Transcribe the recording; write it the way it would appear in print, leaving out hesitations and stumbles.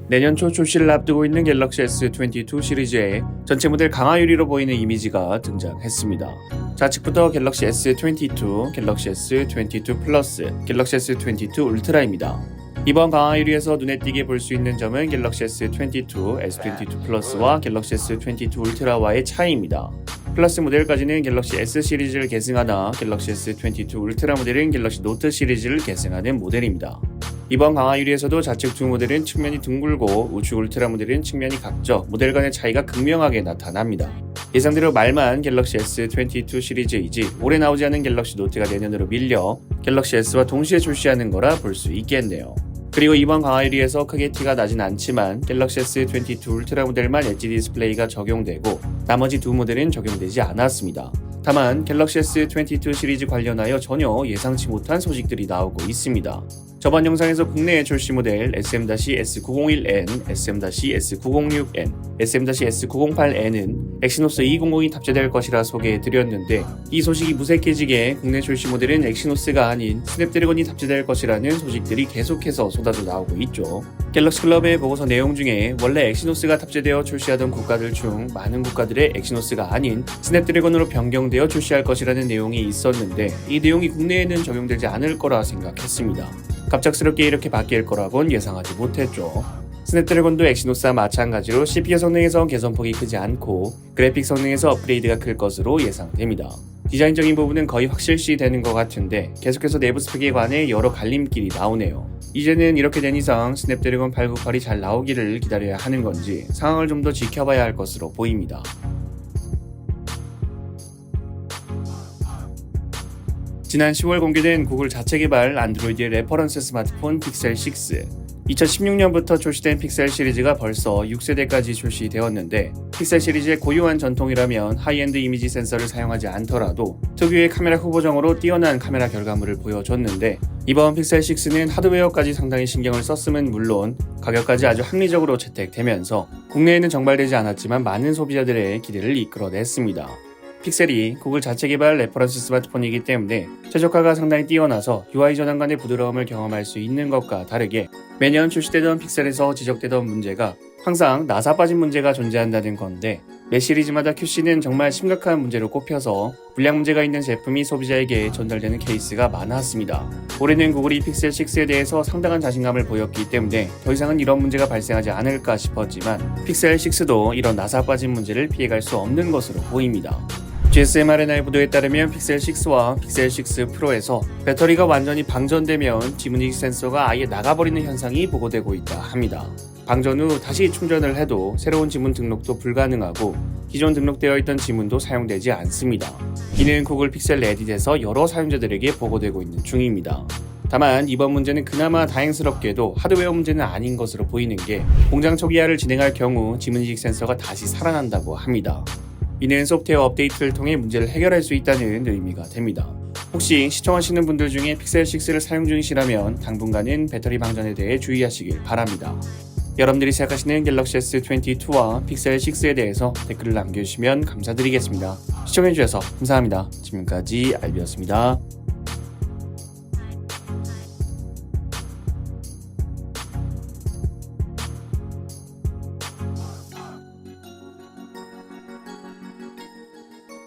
내년 초 출시를 앞두고 있는 갤럭시 S22 시리즈에 전체 모델 강화 유리로 보이는 이미지가 등장했습니다. 좌측부터 갤럭시 S22, 갤럭시 S22 플러스, 갤럭시 S22 울트라입니다. 이번 강화 유리에서 눈에 띄게 볼 수 있는 점은 갤럭시 S22, S22 플러스와 갤럭시 S22 울트라와의 차이입니다. 플러스 모델까지는 갤럭시 S 시리즈를 계승하나 갤럭시 S22 울트라 모델은 갤럭시 노트 시리즈를 계승하는 모델입니다. 이번 강화 유리에서도 좌측 두 모델은 측면이 둥글고 우측 울트라 모델은 측면이 각져 모델 간의 차이가 극명하게 나타납니다. 예상대로 말만 갤럭시 S22 시리즈이지 올해 나오지 않은 갤럭시 노트가 내년으로 밀려 갤럭시 S와 동시에 출시하는 거라 볼 수 있겠네요. 그리고 이번 강화 유리에서 크게 티가 나진 않지만 갤럭시 S22 울트라 모델만 엣지 디스플레이가 적용되고 나머지 두 모델은 적용되지 않았습니다. 다만 갤럭시 S22 시리즈 관련하여 전혀 예상치 못한 소식들이 나오고 있습니다. 저번 영상에서 국내에 출시 모델 SM-S901N, SM-S906N, SM-S908N은 엑시노스 200이 탑재될 것이라 소개해드렸는데 이 소식이 무색해지게 국내 출시 모델은 엑시노스가 아닌 스냅드래곤이 탑재될 것이라는 소식들이 계속해서 쏟아져 나오고 있죠. 갤럭시 클럽의 보고서 내용 중에 원래 엑시노스가 탑재되어 출시하던 국가들 중 많은 국가들의 엑시노스가 아닌 스냅드래곤으로 변경되어 출시할 것이라는 내용이 있었는데 이 내용이 국내에는 적용되지 않을 거라 생각했습니다. 갑작스럽게 이렇게 바뀔 거라곤 예상하지 못했죠. 스냅드래곤도 엑시노스와 마찬가지로 CPU 성능에서 개선폭이 크지 않고 그래픽 성능에서 업그레이드가 클 것으로 예상됩니다. 디자인적인 부분은 거의 확실시 되는 것 같은데 계속해서 내부 스펙에 관해 여러 갈림길이 나오네요. 이제는 이렇게 된 이상 스냅드래곤 898이 잘 나오기를 기다려야 하는 건지 상황을 좀 더 지켜봐야 할 것으로 보입니다. 지난 10월 공개된 구글 자체 개발 안드로이드의 레퍼런스 스마트폰 픽셀 6. 2016년부터 출시된 픽셀 시리즈가 벌써 6세대까지 출시되었는데 픽셀 시리즈의 고유한 전통이라면 하이엔드 이미지 센서를 사용하지 않더라도 특유의 카메라 후보정으로 뛰어난 카메라 결과물을 보여줬는데 이번 픽셀 6는 하드웨어까지 상당히 신경을 썼음은 물론 가격까지 아주 합리적으로 채택되면서 국내에는 정발되지 않았지만 많은 소비자들의 기대를 이끌어냈습니다. 픽셀이 구글 자체 개발 레퍼런스 스마트폰이기 때문에 최적화가 상당히 뛰어나서 UI 전환 간의 부드러움을 경험할 수 있는 것과 다르게 매년 출시되던 픽셀에서 지적되던 문제가 항상 나사 빠진 문제가 존재한다는 건데 매 시리즈마다 QC는 정말 심각한 문제로 꼽혀서 불량 문제가 있는 제품이 소비자에게 전달되는 케이스가 많았습니다. 올해는 구글이 픽셀 6에 대해서 상당한 자신감을 보였기 때문에 더 이상은 이런 문제가 발생하지 않을까 싶었지만 픽셀 6도 이런 나사 빠진 문제를 피해갈 수 없는 것으로 보입니다. GSM-R&I 보도에 따르면 픽셀 6와 픽셀 6 프로에서 배터리가 완전히 방전되면 지문인식 센서가 아예 나가버리는 현상이 보고되고 있다 합니다. 방전 후 다시 충전을 해도 새로운 지문 등록도 불가능하고 기존 등록되어 있던 지문도 사용되지 않습니다. 이는 구글 픽셀 레딧에서 여러 사용자들에게 보고되고 있는 중입니다. 다만 이번 문제는 그나마 다행스럽게도 하드웨어 문제는 아닌 것으로 보이는 게 공장 초기화를 진행할 경우 지문인식 센서가 다시 살아난다고 합니다. 이는 소프트웨어 업데이트를 통해 문제를 해결할 수 있다는 의미가 됩니다. 혹시 시청하시는 분들 중에 픽셀 6를 사용 중이시라면 당분간은 배터리 방전에 대해 주의하시길 바랍니다. 여러분들이 생각하시는 갤럭시 S22와 픽셀 6에 대해서 댓글을 남겨주시면 감사드리겠습니다. 시청해주셔서 감사합니다. 지금까지 알비였습니다.